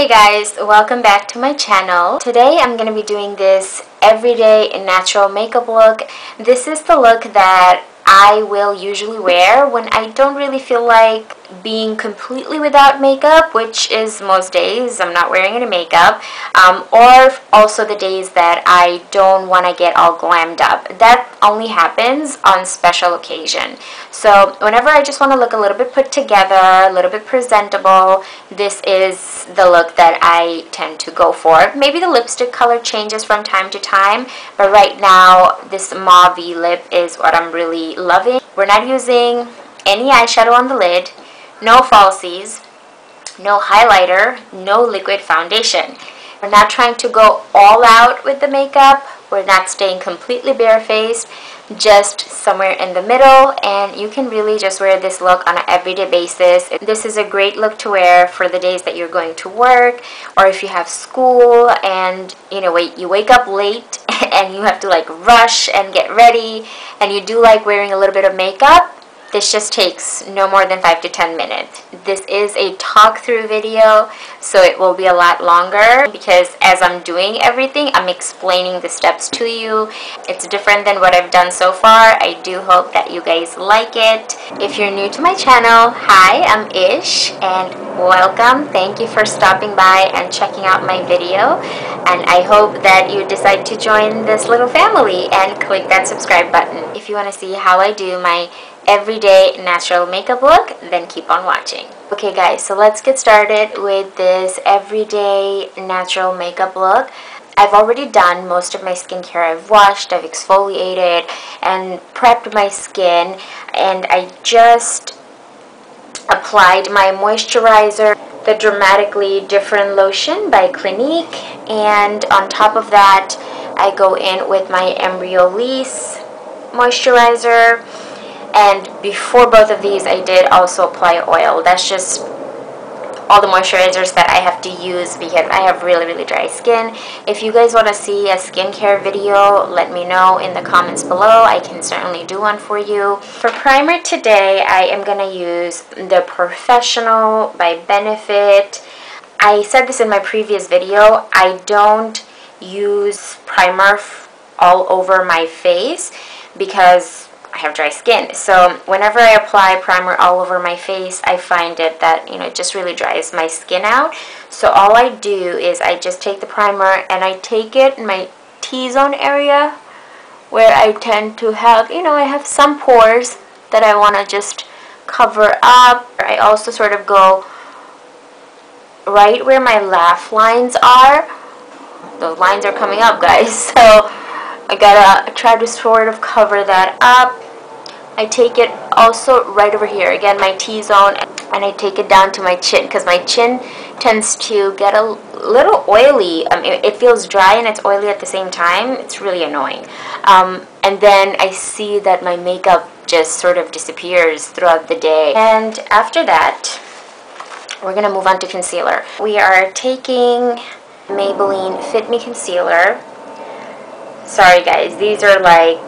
guys, welcome back to my channel. Today I'm going to be doing this everyday natural makeup look. This is the look that I will usually wear when I don't really feel like being completely without makeup, which is most days I'm not wearing any makeup, or also the days that I don't want to get all glammed up. That only happens on special occasion. So whenever I just want to look a little bit put together, a little bit presentable, this is the look that I tend to go for. Maybe the lipstick color changes from time to time, but right now this mauve-y lip is what I'm really loving. We're not using any eyeshadow on the lid, no falsies, no highlighter, no liquid foundation. We're not trying to go all out with the makeup. We're not staying completely barefaced, just somewhere in the middle, and you can really just wear this look on an everyday basis. This is a great look to wear for the days that you're going to work, or if you have school and you wake up late and you have to like rush and get ready and you do like wearing a little bit of makeup. This just takes no more than 5 to 10 minutes. This is a talk through video, so it will be a lot longer because as I'm doing everything, I'm explaining the steps to you. It's different than what I've done so far. I do hope that you guys like it. If you're new to my channel, hi, I'm Ish and welcome. Thank you for stopping by and checking out my video. And I hope that you decide to join this little family and click that subscribe button. If you want to see how I do my everyday natural makeup look, then keep on watching. Okay guys, so let's get started with this everyday natural makeup look. I've already done most of my skincare. I've washed, I've exfoliated and prepped my skin, and I just applied my moisturizer, the Dramatically Different Lotion by Clinique, and on top of that I go in with my Embryolisse moisturizer. And before both of these, I did also apply oil. That's just all the moisturizers that I have to use because I have really dry skin. If you guys want to see a skincare video, let me know in the comments below. I can certainly do one for you. For primer today, I am going to use the Pore-fessional by Benefit. I said this in my previous video. I don't use primer all over my face because I have dry skin. So whenever I apply primer all over my face, I find it that it just really dries my skin out. So all I do is I just take the primer and I take it in my T-zone area where I tend to have, I have some pores that I want to just cover up. I also sort of go right where my laugh lines are. Those lines are coming up, guys. So I gotta try to sort of cover that up. I take it also right over here, again my T-zone, and I take it down to my chin because my chin tends to get a little oily. It feels dry and it's oily at the same time. It's really annoying. And then I see that my makeup just sort of disappears throughout the day. And after that, we're gonna move on to concealer. We are taking Maybelline Fit Me Concealer. Sorry guys, these are like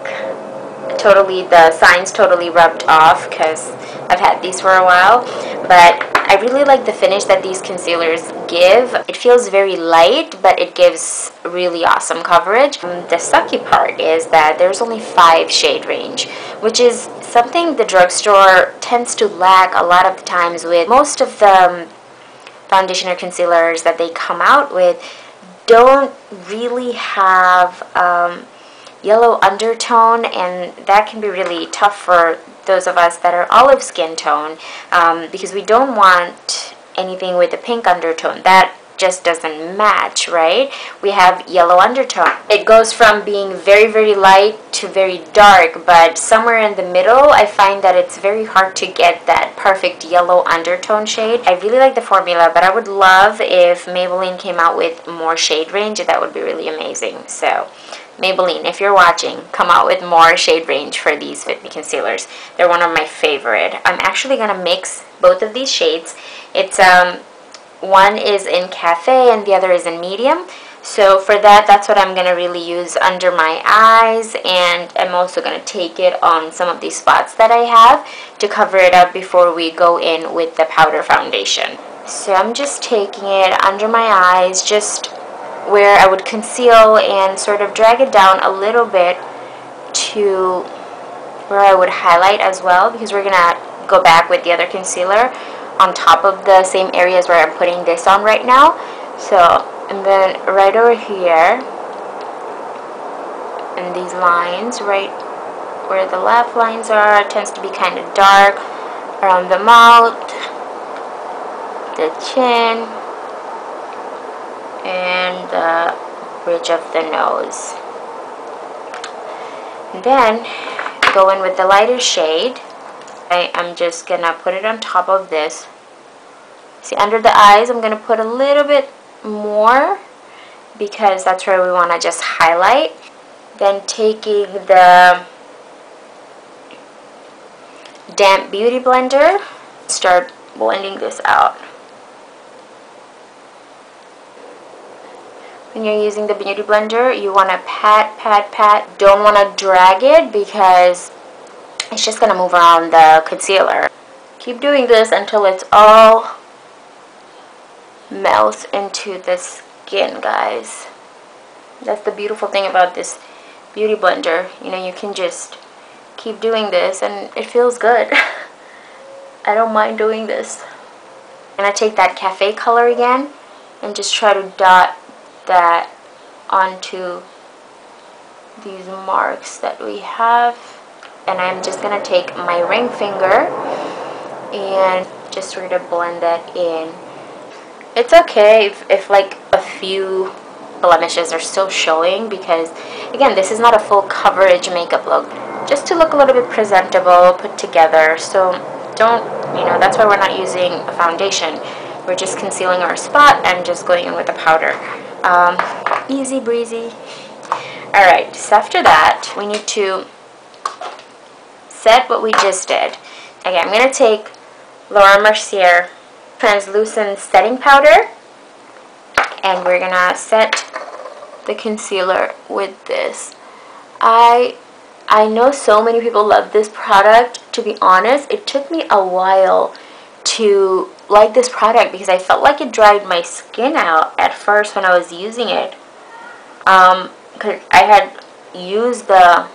the signs totally rubbed off because I've had these for a while, but I really like the finish that these concealers give. It feels very light, but it gives really awesome coverage. The sucky part is that there's only 5 shade range, which is something the drugstore tends to lack a lot of the times with most of the foundation or concealers that they come out with. Don't really have yellow undertone, and that can be really tough for those of us that are olive skin tone because we don't want anything with a pink undertone. That just doesn't match, right? We have yellow undertone. It goes from being very light to very dark, but somewhere in the middle I find that it's very hard to get that perfect yellow undertone shade. I really like the formula, but I would love if Maybelline came out with more shade range. That would be really amazing. So Maybelline, if you're watching, come out with more shade range for these Fit Me concealers. They're one of my favorite. I'm actually gonna mix both of these shades. It's one is in Cafe and the other is in Medium. So for that, that's what I'm going to really use under my eyes, and I'm also going to take it on some of these spots that I have to cover it up before we go in with the powder foundation. So I'm just taking it under my eyes, just where I would conceal, and sort of drag it down a little bit to where I would highlight as well, because we're gonna go back with the other concealer on top of the same areas where I'm putting this on right now. So, and then right over here, and these lines right where the laugh lines are, tends to be kind of dark, around the mouth, the chin, and the bridge of the nose. And then go in with the lighter shade. I'm just gonna put it on top of this. See, under the eyes I'm gonna put a little bit more because that's where we want to just highlight. Then taking the damp beauty blender, start blending this out. When you're using the beauty blender, you want to pat, pat, pat. Don't want to drag it because it's just going to move around the concealer. Keep doing this until it's all melts into the skin, guys. That's the beautiful thing about this beauty blender. You know, you can just keep doing this and it feels good. I don't mind doing this. I'm going to take that cafe color again and just try to dot that onto these marks that we have. And I'm just going to take my ring finger and just sort of blend that in. It's okay if like a few blemishes are still showing, because again, this is not a full coverage makeup look. Just to look a little bit presentable, put together. So don't, you know, that's why we're not using a foundation. We're just concealing our spot and just going in with a powder. Easy breezy. Alright, so after that, we need to set what we just did. Okay, I'm going to take Laura Mercier translucent setting powder, and we're going to set the concealer with this. I know so many people love this product. To be honest, it took me a while to like this product because I felt like it dried my skin out at first when I was using it. Cause I had used the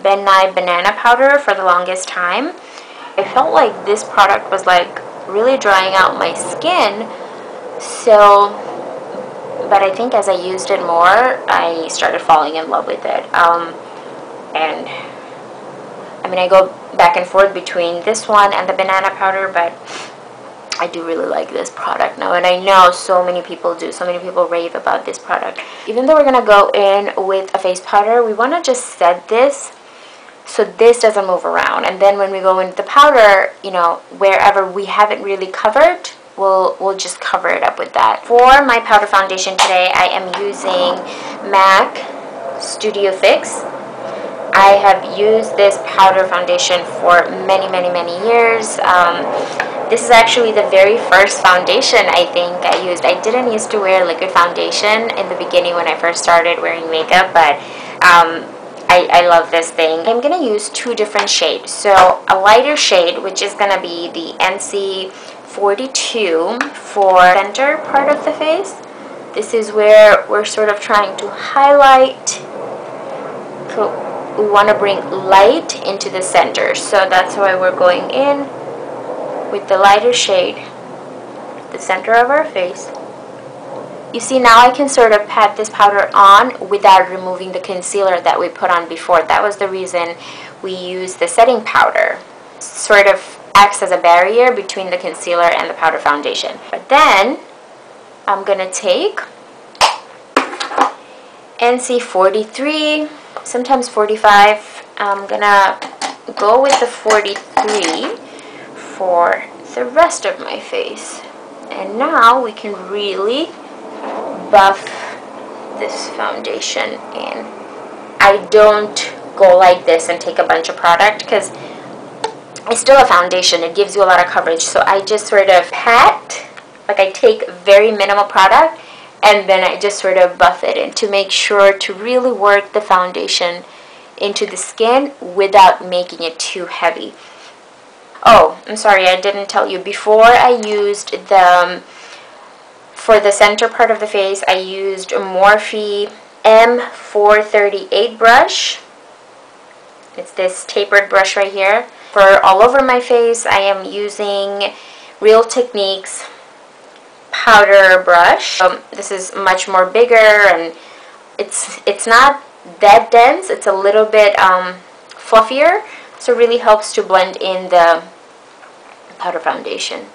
Ben Nye banana powder for the longest time. I felt like this product was like really drying out my skin. So, but I think as I used it more, I started falling in love with it. And I mean, I go back and forth between this one and the banana powder, but I do really like this product now, and I know so many people do. So many people rave about this product. Even though we're going to go in with a face powder, we want to just set this so this doesn't move around. And then when we go in with the powder, you know, wherever we haven't really covered, we'll just cover it up with that. For my powder foundation today, I am using MAC Studio Fix. I have used this powder foundation for many, many, many years. This is actually the very first foundation I think I used. I didn't used to wear liquid foundation in the beginning when I first started wearing makeup, but I love this thing. I'm going to use two different shades. So a lighter shade, which is going to be the NC 42 for the center part of the face. This is where we're sort of trying to highlight. So we want to bring light into the center. So that's why we're going in with the lighter shade, the center of our face. You see, now I can sort of pat this powder on without removing the concealer that we put on before. That was the reason we used the setting powder. Sort of acts as a barrier between the concealer and the powder foundation. But then I'm gonna take NC 43, sometimes 45. I'm gonna go with the 43 for the rest of my face. And now we can really buff this foundation in. I don't go like this and take a bunch of product because it's still a foundation. It gives you a lot of coverage. So I just sort of pat, like I take very minimal product and then I just sort of buff it in to make sure to really work the foundation into the skin without making it too heavy. Oh, I'm sorry, I didn't tell you. Before I used for the center part of the face, I used a Morphe M438 brush. It's this tapered brush right here. For all over my face, I am using Real Techniques powder brush. This is much more bigger, and it's not that dense. It's a little bit fluffier, so it really helps to blend in the powder foundation.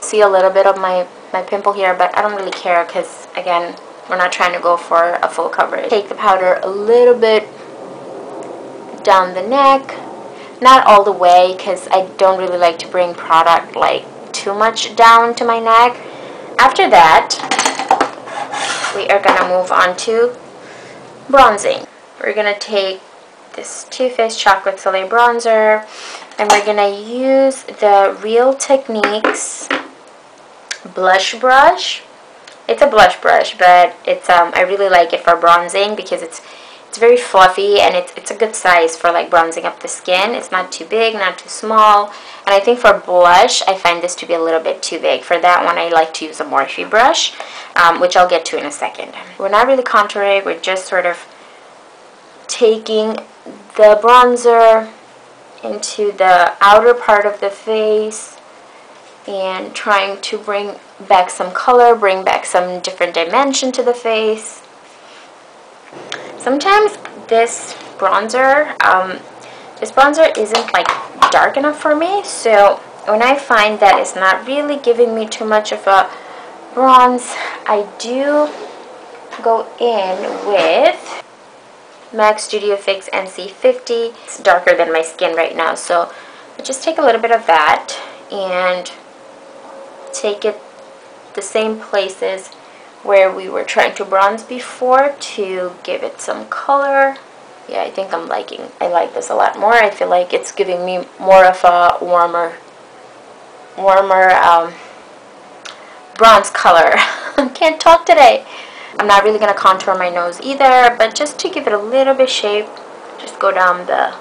See a little bit of my pimple here, but I don't really care because, again, we're not trying to go for a full coverage. Take the powder a little bit down the neck, not all the way, because I don't really like to bring product like too much down to my neck. After that, we are going to move on to bronzing. We're going to take this Too Faced Chocolate Soleil bronzer, and we're going to use the Real Techniques blush brush. It's a blush brush, but it's I really like it for bronzing because it's very fluffy, and it's a good size for like bronzing up the skin. It's not too big, not too small. And I think for blush, I find this to be a little bit too big. For that one, I like to use a Morphe brush, which I'll get to in a second. We're not really contouring, we're just sort of taking the bronzer into the outer part of the face and trying to bring back some color, bring back some different dimension to the face. Sometimes this bronzer isn't like dark enough for me, so when I find that it's not really giving me too much of a bronze, I do go in with MAC Studio Fix NC50. It's darker than my skin right now, so I just take a little bit of that and take it the same places where we were trying to bronze before to give it some color. Yeah, I think I like this a lot more. I feel like it's giving me more of a warmer bronze color. I can't talk today. I'm not really going to contour my nose either, but just to give it a little bit shape, just go down the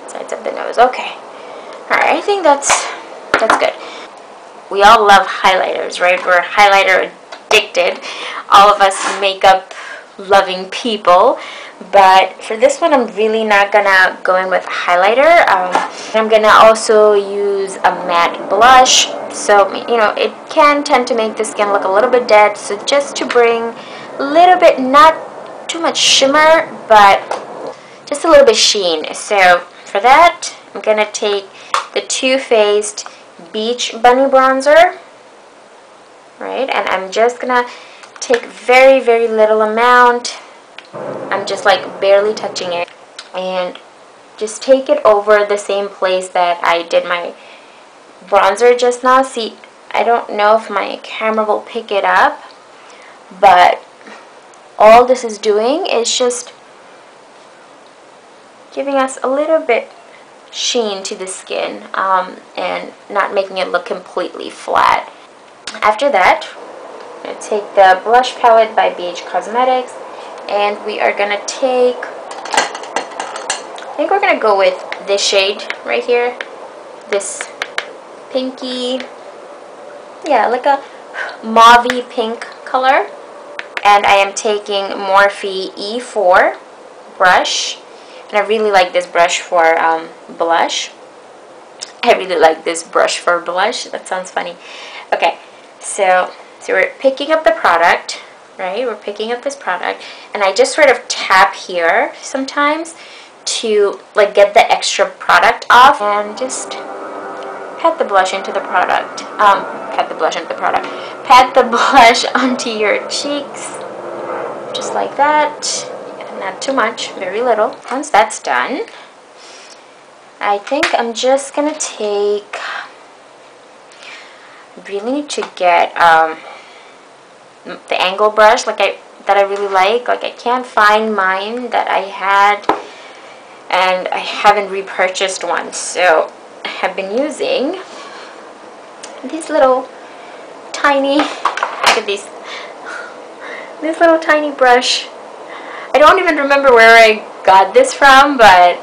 sides of the nose. Okay. Alright, I think that's good. We all love highlighters, right? We're highlighter addicted. All of us makeup loving people. But for this one, I'm really not gonna go in with a highlighter. I'm gonna also use a matte blush. So, you know, it can tend to make the skin look a little bit dead. So just to bring a little bit, not too much shimmer, but just a little bit sheen. So for that, I'm gonna take the Too Faced Beach Bunny bronzer, right? And I'm just gonna take very, very little amount. I'm just like barely touching it, and just take it over the same place that I did my bronzer just now. See, I don't know if my camera will pick it up, but all this is doing is just giving us a little bit sheen to the skin, and not making it look completely flat. After that, I'm going to take the blush palette by BH Cosmetics, and we are going to take, I think we're going to go with this shade right here, this pinky, yeah, like a mauvey pink color. And I am taking Morphe E4 brush. And I really like this brush for blush. I really like this brush for blush. That sounds funny. Okay, so we're picking up the product, right? We're picking up this product, and I just sort of tap here sometimes to like get the extra product off, and just pat the blush into the product. Pat the blush into the product. Pat the blush onto your cheeks, just like that. Not too much, very little. Once that's done, I think I'm just gonna take, really need to get the angle brush that I really like. Like, I can't find mine that I had, and I haven't repurchased one, so I have been using these little tiny, look at this little tiny brush. I don't even remember where I got this from, but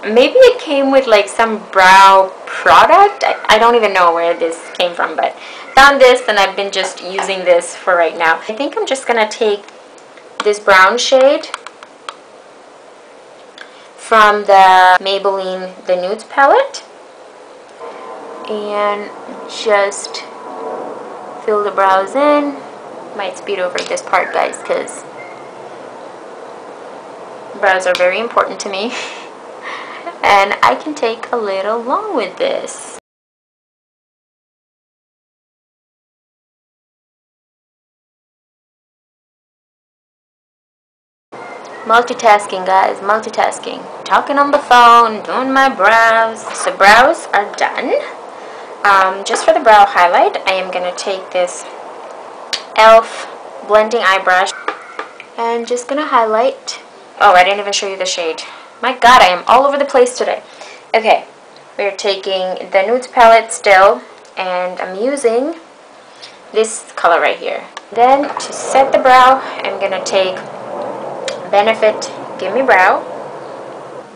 Maybe it came with like some brow product. I don't even know where this came from, but found this and I've been just using this for right now. I think I'm just gonna take this brown shade from the Maybelline the Nudes palette and just fill the brows in. Might speed over this part, guys, because brows are very important to me. And I can take a little long with this. Multitasking, guys, multitasking. Talking on the phone, doing my brows. So brows are done. Just for the brow highlight, I am going to take this e.l.f. blending eye brush and just going to highlight. Oh, I didn't even show you the shade. My God, I am all over the place today. Okay, we're taking the Nudes palette still, and I'm using this color right here. Then to set the brow, I'm going to take Benefit Gimme Brow.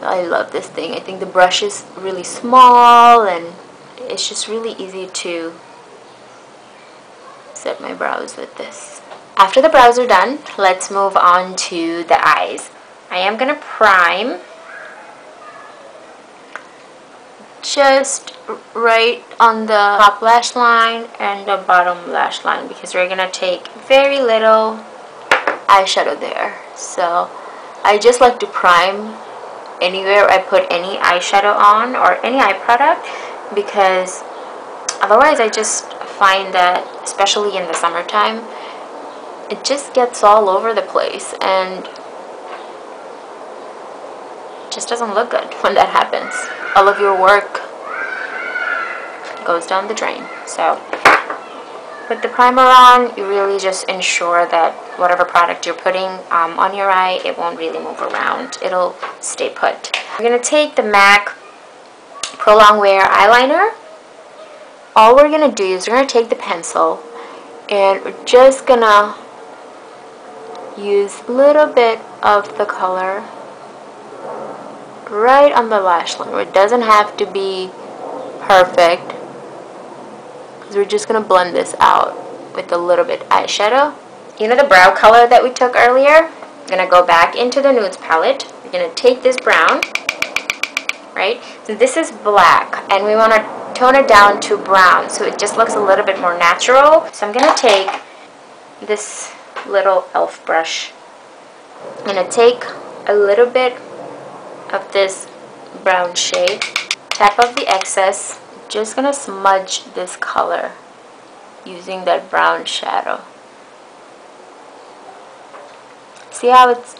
I love this thing. I think the brush is really small and it's just really easy to set my brows with this. After the brows are done, let's move on to the eyes. I am going to prime just right on the top lash line and the bottom lash line because we're going to take very little eyeshadow there. So I just like to prime anywhere I put any eyeshadow on or any eye product, because otherwise I just find that, especially in the summertime, it just gets all over the place and it just doesn't look good when that happens. All of your work goes down the drain. So put the primer on. You really just ensure that whatever product you're putting on your eye, it won't really move around. It'll stay put. We're going to take the MAC Pro Longwear eyeliner. All we're going to do is we're going to take the pencil and we're just going to use a little bit of the color right on the lash line. It doesn't have to be perfect, because we're just going to blend this out with a little bit eyeshadow. You know the brow color that we took earlier? I'm going to go back into the Nudes palette. We're going to take this brown, right? So this is black, and we want to tone it down to brown so it just looks a little bit more natural. So I'm going to take this little e.l.f. brush. I'm going to take a little bit of this brown shade, tap off the excess, just going to smudge this color using that brown shadow. See how it's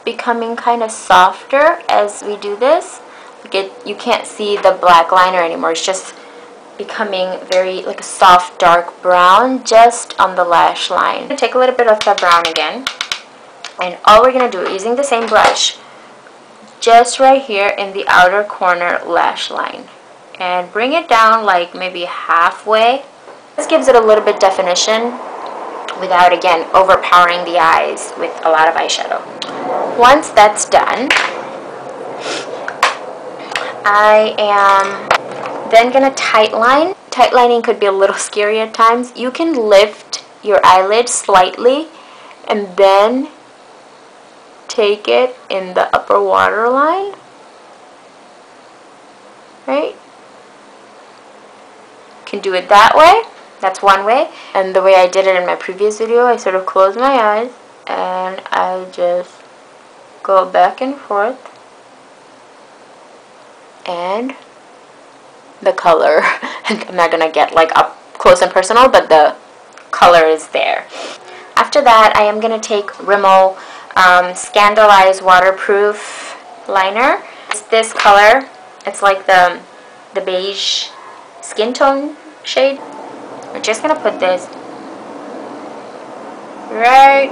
becoming kind of softer as we do this? You can't see the black liner anymore. It's just becoming very like a soft dark brown just on the lash line. I'm going to take a little bit of the brown again, and all we're going to do, using the same brush, just right here in the outer corner lash line, and bring it down like maybe halfway. This gives it a little bit definition without, again, overpowering the eyes with a lot of eyeshadow. Once that's done, I am then going to tightline. Tightlining could be a little scary at times. You can lift your eyelid slightly and then take it in the upper waterline, right? You can do it that way. That's one way. And the way I did it in my previous video, I sort of close my eyes and I just go back and forth, and the color, I'm not gonna get like up close and personal, but the color is there. After that, I am gonna take Rimmel Scandalize Waterproof Liner. It's this color. It's like the beige skin tone shade. We're just gonna put this right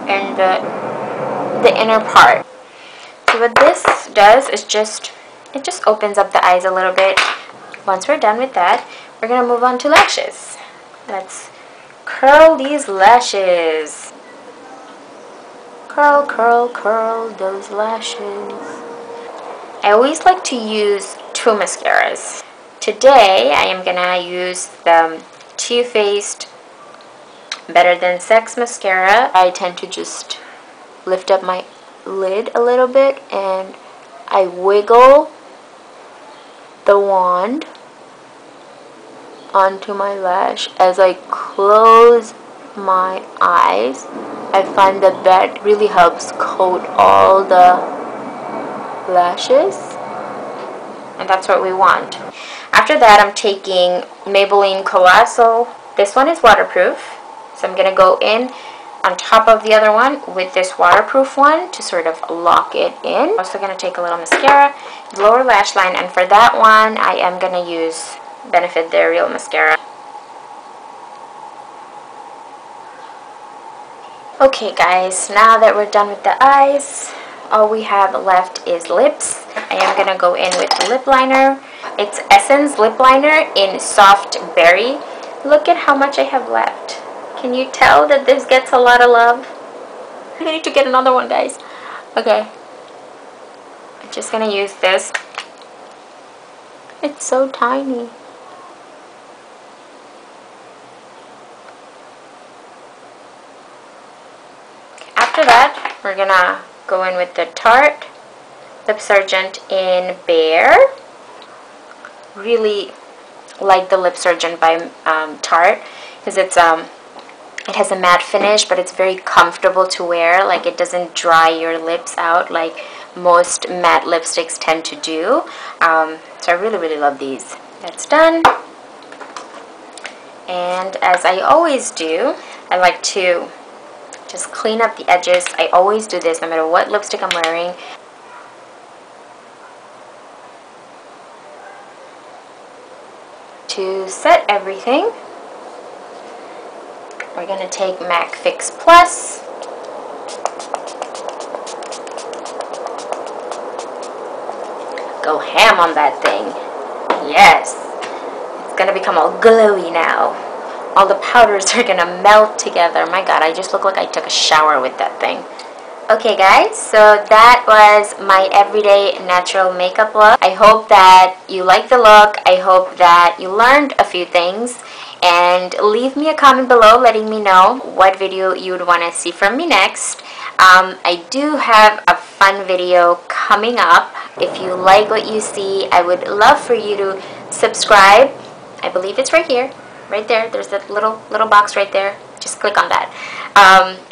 in the inner part. So what this does is it just opens up the eyes a little bit. Once we're done with that, we're gonna move on to lashes. Let's curl these lashes. Curl, curl, curl those lashes. I always like to use two mascaras. Today, I am gonna use the Too Faced Better Than Sex mascara. I tend to just lift up my lid a little bit and I wiggle the wand onto my lash as I close my eyes. I find that really helps coat all the lashes, and that's what we want. After that, I'm taking Maybelline Colossal. This one is waterproof, so I'm gonna go in on top of the other one with this waterproof one to sort of lock it in. Also gonna take a little mascara, lower lash line, and for that one I am gonna use Benefit Their Real Mascara. Okay guys, now that we're done with the eyes, all we have left is lips. I am gonna go in with the lip liner. It's Essence lip liner in Soft Berry. Look at how much I have left. Can you tell that this gets a lot of love? I need to get another one, guys. Okay, I'm just gonna use this. It's so tiny. After that, we're gonna go in with the Tarte Lip Surgeon in Bare. Really like the Lip Surgeon by Tarte because it has a matte finish, but it's very comfortable to wear. Like, it doesn't dry your lips out like most matte lipsticks tend to do. So I really love these. That's done. And as I always do, I like to just clean up the edges. I always do this no matter what lipstick I'm wearing. To set everything, we're going to take MAC Fix Plus. Go ham on that thing. Yes. It's going to become all glowy now. All the powders are gonna melt together. My god, I just look like I took a shower with that thing. Okay guys, so that was my everyday natural makeup look. I hope that you like the look. I hope that you learned a few things. And leave me a comment below letting me know what video you would want to see from me next. I do have a fun video coming up. If you like what you see, I would love for you to subscribe. I believe it's right here. Right there, there's that little box right there. Just click on that.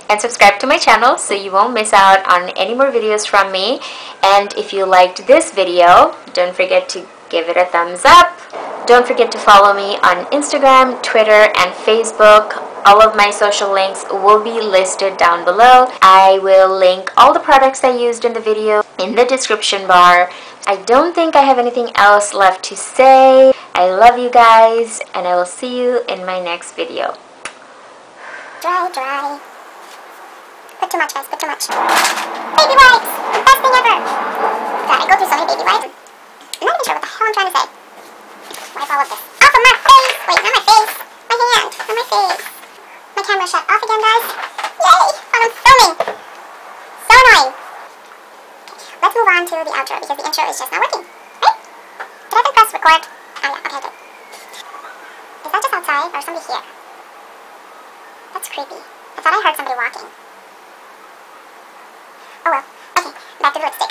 And subscribe to my channel so you won't miss out on any more videos from me. And if you liked this video, don't forget to give it a thumbs up. Don't forget to follow me on Instagram, Twitter, and Facebook. All of my social links will be listed down below. I will link all the products I used in the video in the description bar. I don't think I have anything else left to say. I love you guys, and I will see you in my next video. Dry. Put too much, guys, put too much. Baby wipes! The best thing ever! God, I go through so many baby wipes. I'm not even sure what the hell I'm trying to say. Wipe all of this off of my face! Wait, not my face. My hand, not my face. My camera shut off again, guys. Yay! While I'm filming. So annoying. Okay, let's move on to the outro because the intro is just not working. Right? Did I press record? Oh yeah, okay, good. Is that just outside or somebody here? That's creepy. I thought I heard somebody walking. Oh well. Okay, back to the lipstick.